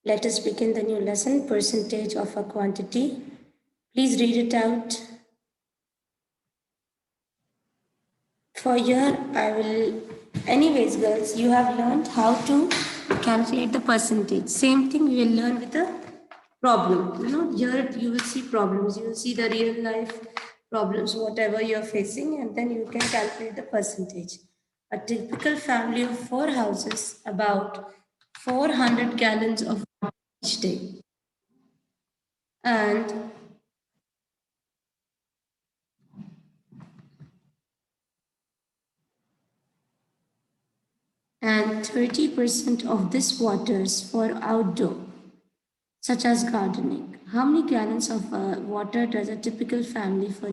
Let us begin the new lesson, percentage of a quantity. Please read it out. For here, I will, anyways, girls, you have learned how to calculate the percentage. Same thing we will learn with the problem. Here you will see problems. You will see the real life problems, whatever you are facing, and then you can calculate the percentage. A typical family of 4 houses, about 400 gallons of water each day. And 30% of this water is for outdoor, such as gardening. How many gallons of water does a typical family for?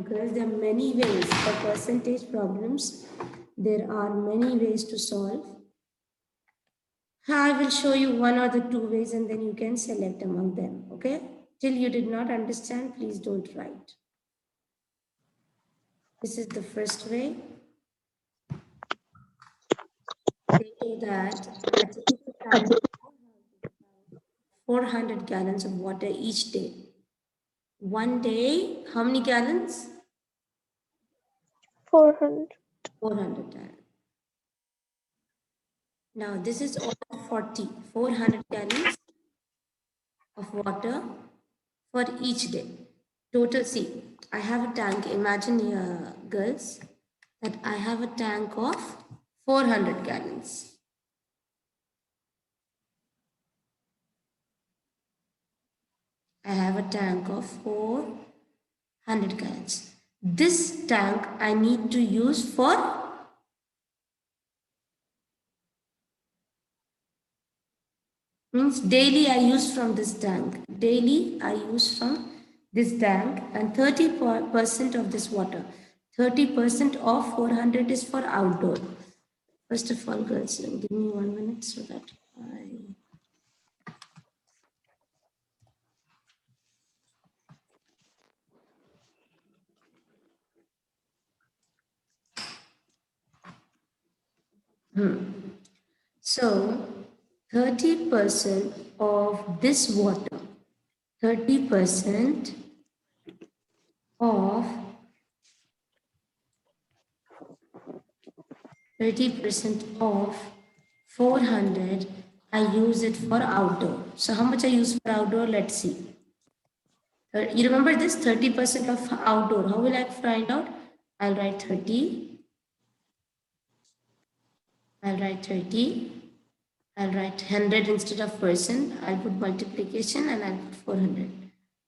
Girls, there are many ways for percentage problems. There are many ways to solve. I will show you one or the two ways and then you can select among them. Okay? Till you did not understand, please don't write. This is the first way. They say that a typical family 400 gallons of water each day. One day, how many gallons? 400. 400 gallons. Now, this is all 400 gallons of water for each day. Total, see, I have a tank. Imagine here, girls, that I have a tank of 400 gallons. I have a tank of 400 gallons. This tank I need to use for means daily I use from this tank. Daily I use from this tank and 30% of this water. 30% of 400 is for outdoor. First of all, girls, give me 1 minute so that I... So 30% of this water, 30% of 30% of 400, I use it for outdoor. So how much I use for outdoor? Let's see. You remember this 30% of outdoor. How will I find out? I'll write 30. I'll write 30. I'll write 100 instead of percent. I'll put multiplication and I'll put 400.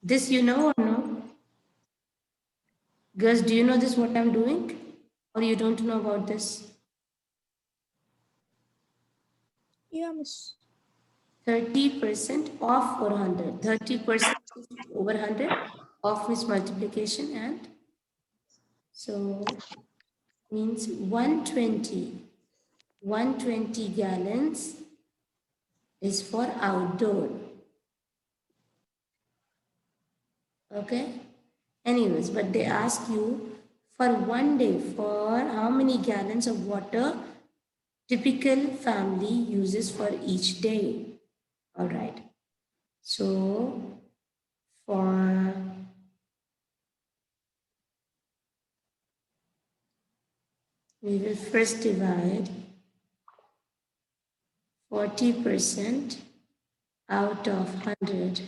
This you know or no? Girls, do you know this what I'm doing? Or you don't know about this? Yeah, miss. 30% of 400. 30% over 100 of is multiplication and so means 120. 120 gallons is for outdoor. Okay? Anyways, but they ask you for one day for how many gallons of water typical family uses for each day. All right. So for we will first divide 40% out of 100.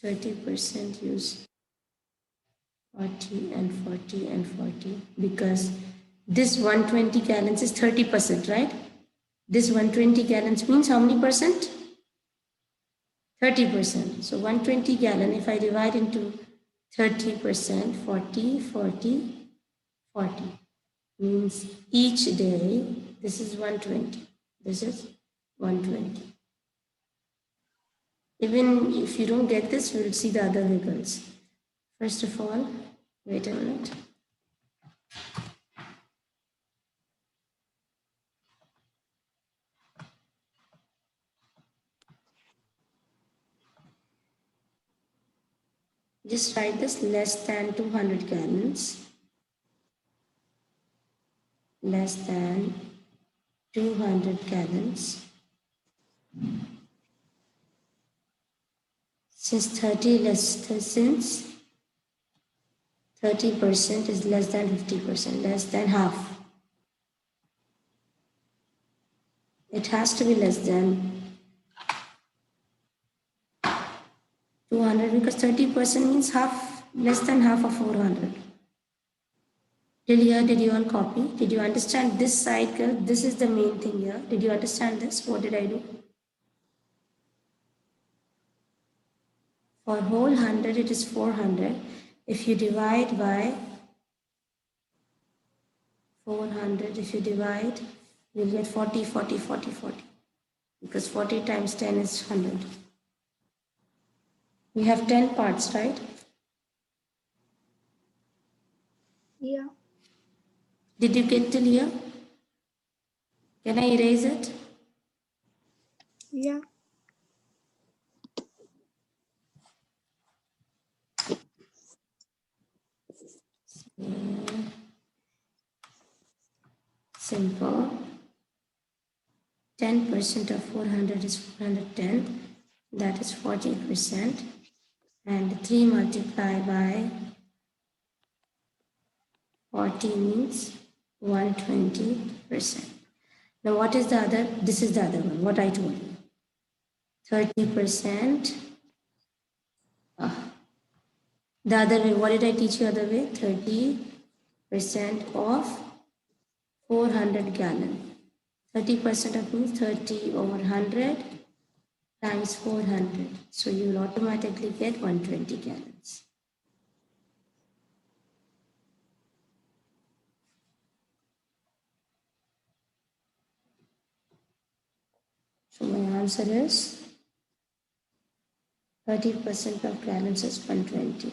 30% use 40 and 40 and 40 because this 120 gallons is 30%, right? This 120 gallons means how many percent? 30%. So 120 gallon, if I divide into 30%, 40, 40, 40 means each day, this is 120. This is 120. Even if you don't get this, we'll see the other vehicles. First of all, wait a minute. Just write this less than 200 gallons. less than 200 gallons. Since 30% is less than 50%, less than half. It has to be less than 200 because 30% means half, less than half of 400. Till here, did you all copy? Did you understand this cycle? This is the main thing here. Did you understand this? What did I do? For whole 100, it is 400. If you divide by 400, if you divide, you'll get 40, 40, 40, 40. Because 40 times 10 is 100. We have 10 parts, right? Yeah. Did you get till here? Can I erase it? Yeah. Simple. 10% of 400 is 410. That is 40%. And 3 multiplied by 40 means 120%. Now what is the other? This is the other one, what I told you. 30%. The other way, what did I teach you other way? 30% of 400 gallon. 30% of means 30 over 100 times 400. So you will automatically get 120 gallons. So my answer is 30% of gallons is 120.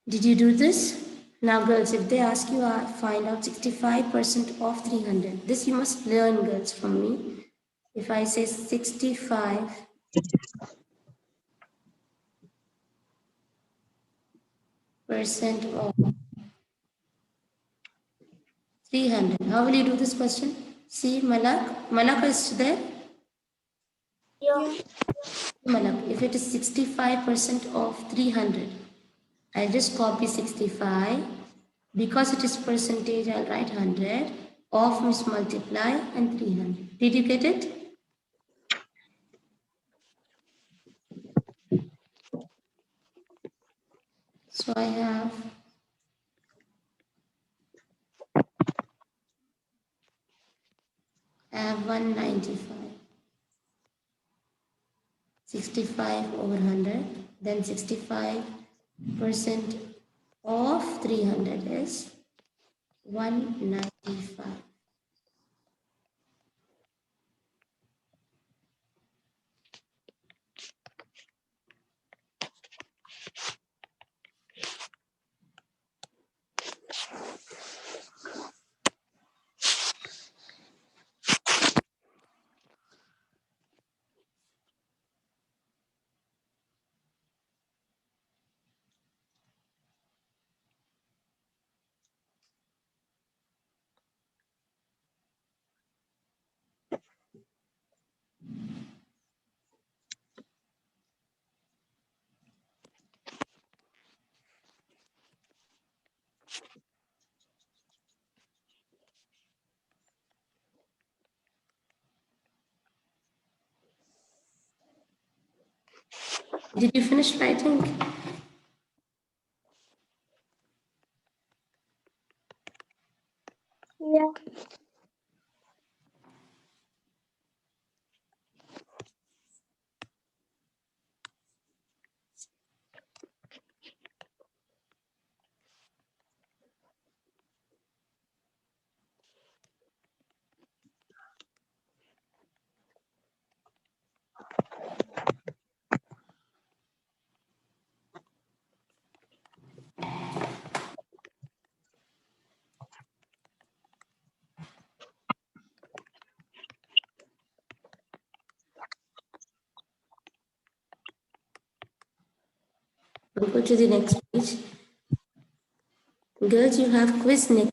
Did you do this? Now girls, if they ask you find out 65% of 300, this you must learn girls from me. If I say 65% of 300, how will you do this question? See Malak is there? Yeah. Malak, if it is 65% of 300, I'll just copy 65. Because it is percentage, I'll write 100. Of means multiply and 300. Did you get it? So I have 195. 65 over 100. Then 65% of 300 is 195. Did you finish writing? Yeah. Go to the next page. Girls, you have quiz next.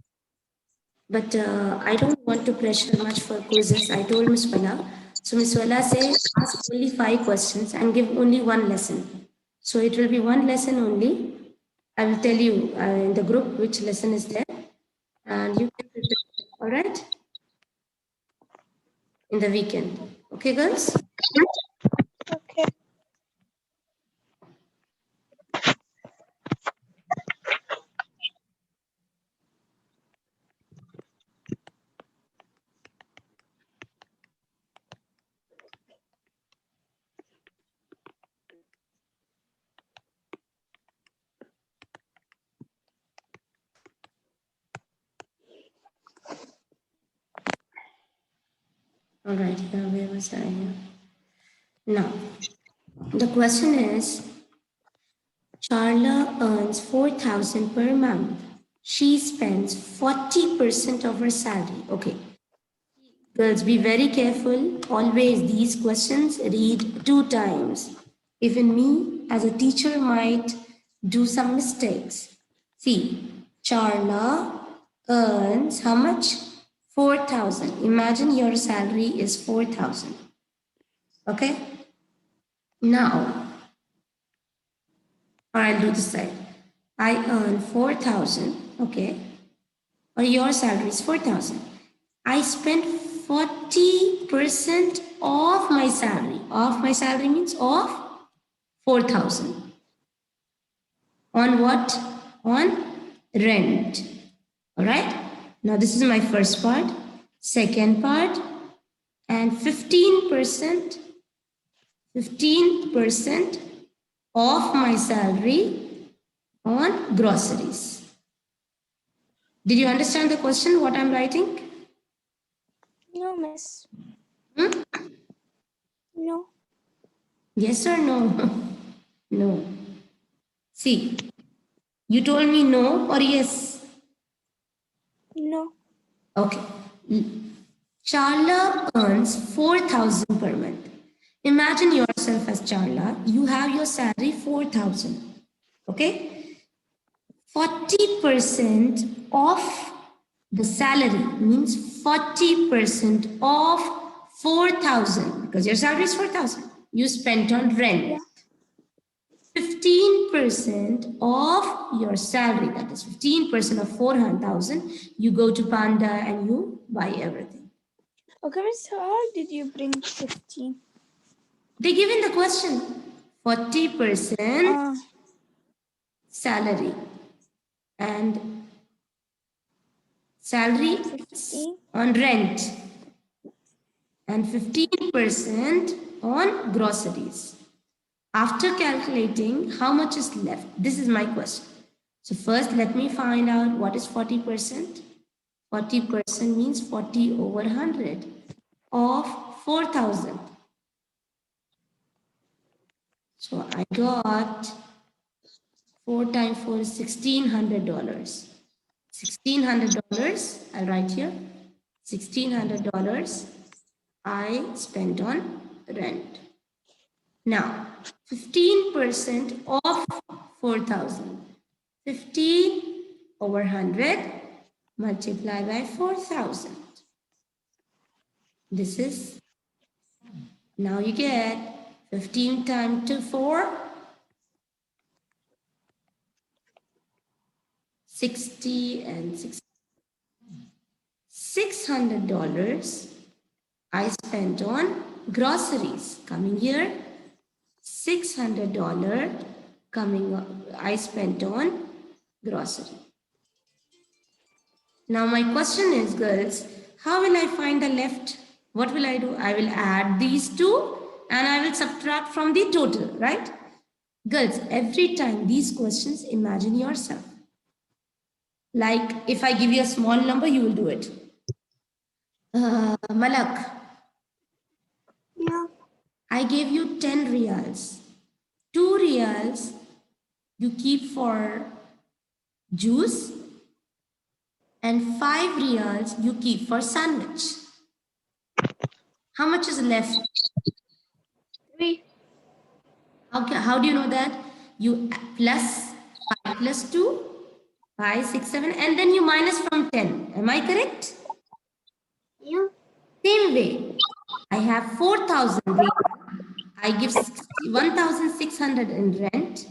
But I don't want to pressure much for quizzes. I told Miss Wala. So Miss Wala say ask only 5 questions and give only one lesson. So it will be one lesson only. I will tell you in the group which lesson is there, and you can prepare. All right? In the weekend. Okay, girls? Okay. All right, here, where was I? Now, the question is, Charla earns 4,000 per month. She spends 40% of her salary. Okay. Girls, be very careful. Always these questions read 2 times. Even me as a teacher might do some mistakes. See, Charla earns how much? 4,000. Imagine your salary is 4,000. Okay? Now, or I'll do this side. I earn 4,000. Okay? Or your salary is 4,000. I spent 40% of my salary. Of my salary means of 4,000. On what? On rent. All right. Now this is my first part. Second part, and 15% of my salary on groceries. Did you understand the question? What I'm writing? No, miss. Hmm? No. Yes or no? No. See, you told me no or yes? No. Okay. Charla earns 4,000 per month. Imagine yourself as Charla. You have your salary 4,000. Okay? 40% of the salary means 40% of 4,000 because your salary is 4,000. You spent on rent. Yeah. 15% of your salary, that is 15% of 400,000, you go to Panda and you buy everything. Okay, miss, how did you bring 15? They give in the question 40% salary and salary 15? on rent and 15% on groceries. After calculating how much is left, this is my question. So first let me find out what is 40%. 40% means 40 over 100 of 4,000. So I got 4 times 4 is $1,600. $1,600, I'll write here. $1,600 I spent on rent. Now, 15% of 4,000. 15 over 100 multiplied by 4,000. This is, now you get 15 times 2, 4, 60 and 60. $600 I spent on groceries. Coming here, $600 coming up, I spent on grocery. Now my question is, girls, how will I find the left? What will I do? I will add these two and I will subtract from the total, right? Girls, every time these questions, imagine yourself. Like if I give you a small number, you will do it. Malak, Yeah. I gave you 10 reals. 2 reals you keep for juice and 5 reals you keep for sandwich. How much is left? 3. Okay, how do you know that? you plus 5 plus 2, 5, 6, 7, and then you minus from 10. Am I correct? Yeah. Same way, I have 4,000 riyal. I give 1,600 in rent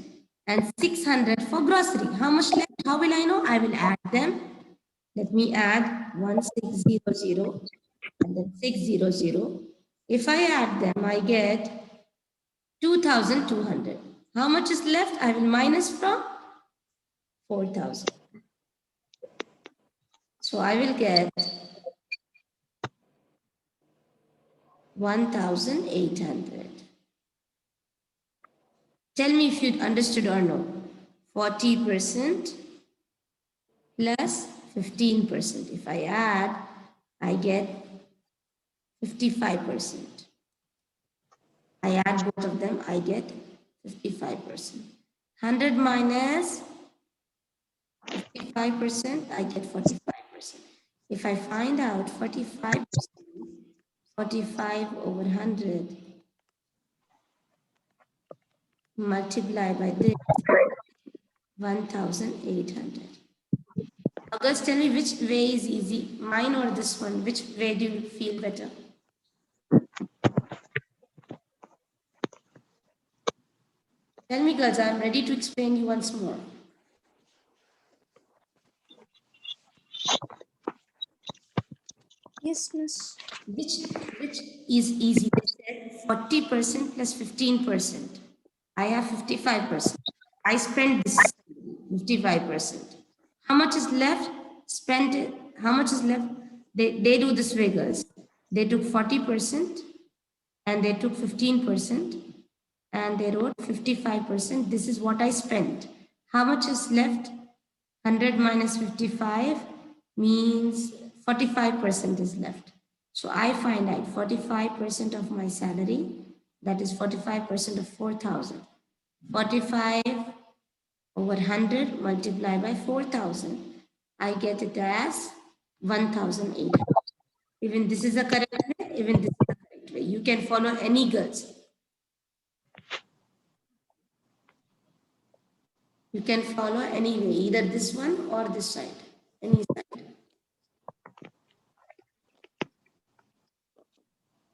and 600 for grocery. How much left? How will I know? I will add them. Let me add 1600 and then 600. If I add them, I get 2,200. How much is left? I will minus from 4,000. So I will get 1,800. Tell me if you understood or no. 40% plus 15%. If I add, I get 55%. I add both of them, I get 55%. 100 minus 55%, I get 45%. If I find out 45%, 45 over 100 multiply by this, 1,800. Now girls, tell me which way is easy, mine or this one? Which way do you feel better? Tell me girls, I'm ready to explain you once more. Yes, miss. Which is easy? They said 40% plus 15%. I have 55%. I spent this 55%. How much is left? Spent it. How much is left? They do this way, girls. They took 40% and they took 15% and they wrote 55%. This is what I spent. How much is left? 100 minus 55 means 45% is left. So I find out 45% of my salary, that is 45% of 4,000. 45 over 100 multiplied by 4,000. I get it as 1,800. Even this is a correct way, even this is a correct way. You can follow any girls. You can follow any way, either this one or this side, any side.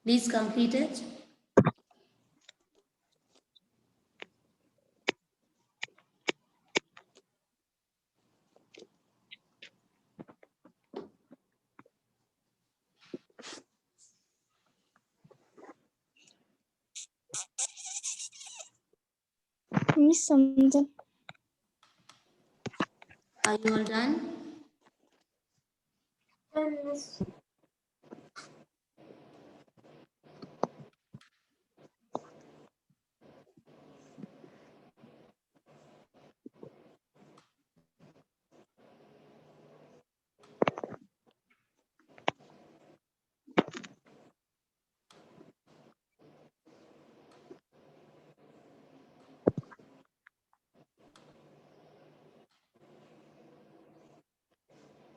Please complete it. Miss something. Are you all done? Miss.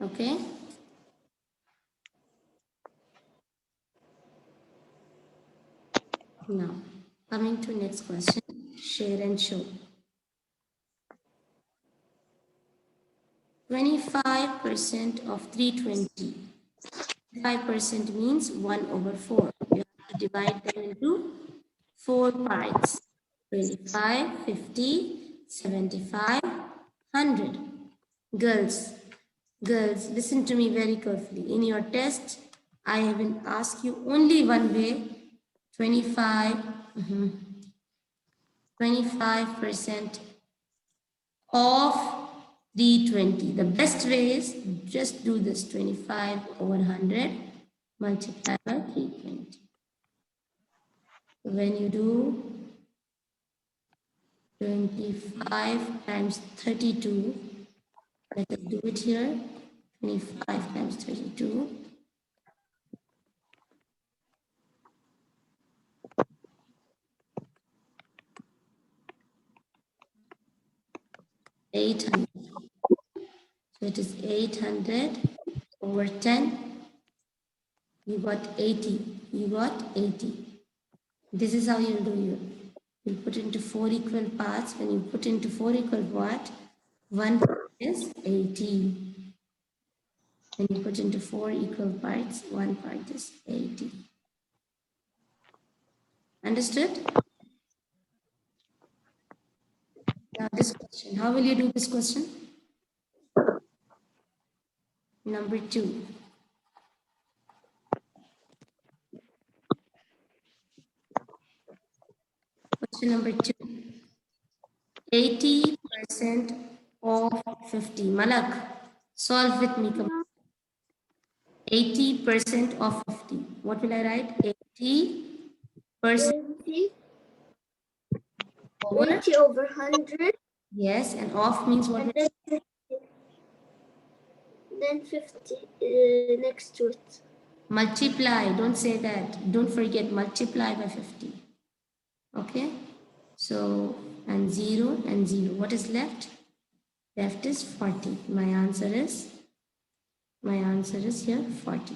Okay. Now, coming to next question, share and show. 25% of 320. 5% means 1 over 4. You have to divide them into 4 parts. 25, 50, 75, 100. Girls, listen to me very carefully. In your test, I will ask you only one way, 25% of 320. The best way is just do this 25 over 100 multiplied by 320. When you do 25 times 32, let us do it here. 25 times 32. 800. So it is 800 over 10. You got 80. You got 80. This is how you do it. You'll put into 4 equal parts. When you put into 4 equal what? 1 part is 80. When you put into 4 equal parts, 1 part is 80. Understood? Now this question, how will you do this question? Number 2. Question number 2. 80% of 50. Malak, solve with me. Come on. 80% of 50. What will I write? 80% 80, over. 80 over 100. Yes, and off means what? And then 50 next to it. Multiply. Don't say that. Don't forget, multiply by 50. Okay? So, and 0 and 0. What is left? Left is 40. My answer is here 40.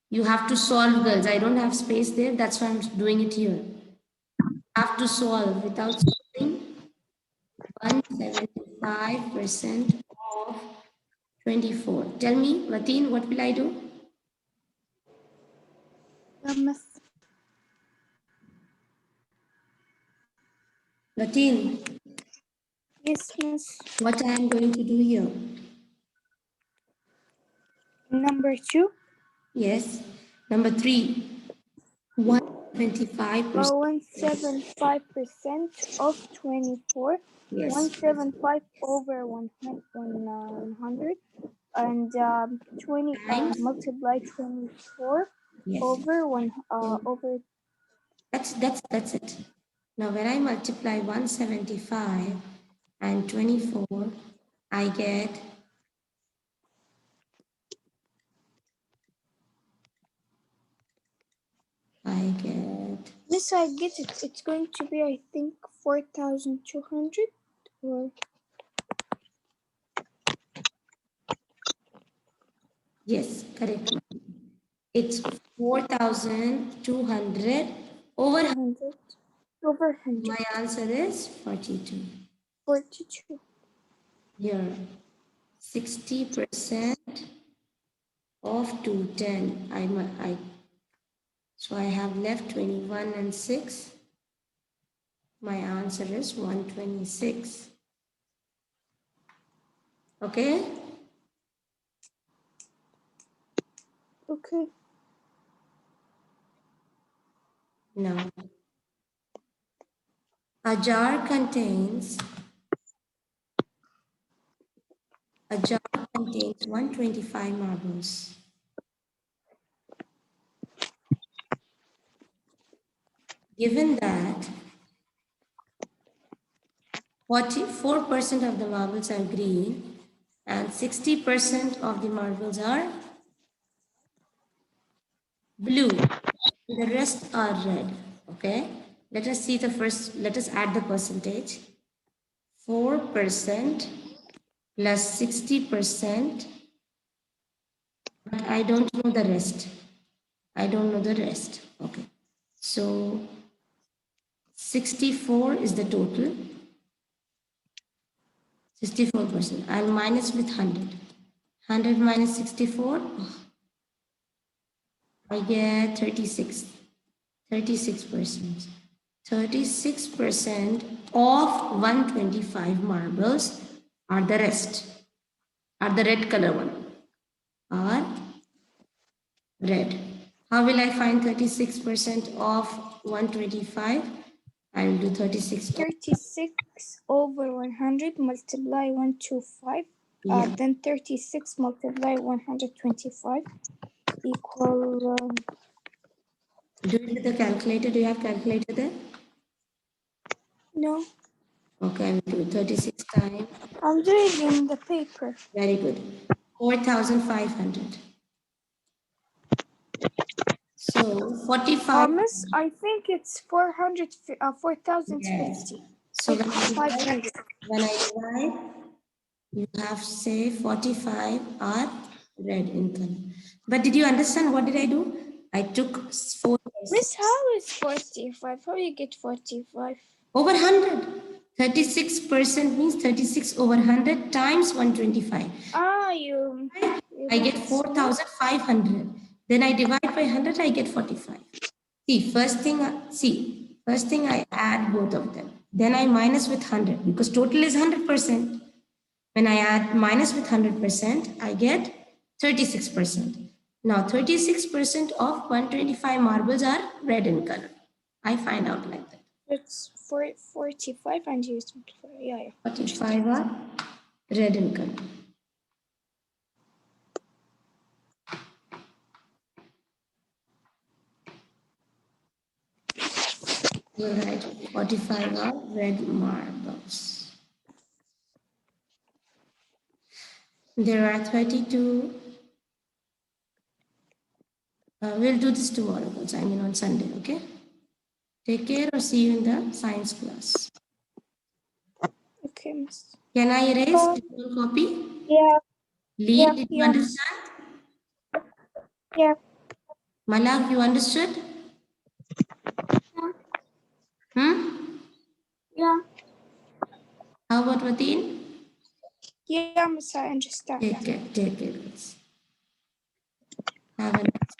You have to solve, girls. I don't have space there. That's why I'm doing it here. Have to solve. Without solving, 175% of 24. Tell me, Mateen, what will I do? Miss. Mateen, Yes, miss. what I am going to do here? Number 2. Yes. Number 3. 125%. 175% of 24. Yes. 175 over 100 and 20 Times. multiply 24 Yes. over over. That's it. Now when I multiply 175 and 24, I get Miss, I get it. It's going to be, I think, 4,200 or. yes, correct. It's 4,200 over 100 over 100. My answer is 42. 42. Here, 60% of 210. So I have left 21 and 6. My answer is 126. Okay? Okay. Now, a jar contains 125 marbles. Given that 44% of the marbles are green and 60% of the marbles are blue, the rest are red. Okay, let us see let us add the percentage. 4% plus 60%, but I don't know the rest. Okay, so 64 is the total. 64%. I'll minus with 100. 100 minus 64, I get 36. 36%. 36% of 125 marbles are the rest. Are the red color one. Are red. How will I find 36% of 125? I will do 36. 36 over 100 multiply 125. Yeah. Then 36 multiply 125 equal. Do it with the calculator. Do you have calculator there? No. Okay, I will do 36 times. I'm doing it in the paper. Very good. 4,500. So 45. Miss, I think it's 4,050. Yes. So when I divide, you have to say 45 are red in color. But did you understand what did I do? I took 4. Miss, how is 45? How you get 45? Over 100. 36% means 36 over 100 times 125. You I get make it small. 4,500. Then I divide by 100, I get 45. First thing I add both of them. Then I minus with 100 because total is 100%. When I add minus with 100%, I get 36%. Now 36% of 125 marbles are red in color. I find out like that. It's 45 and you 25. Yeah. 45 are red in color. We'll write 45 are red marbles. There are 32. We'll do this tomorrow, also, I mean on Sunday, okay? Take care or see you in the science class. Okay, miss. Can I erase? Digital copy? Yeah. Lee, Yeah, did you yeah. understand? Yeah. Malak, you understood? Yeah. How about Wateen? Yeah, miss, I understand. Take care, guys. Have a nice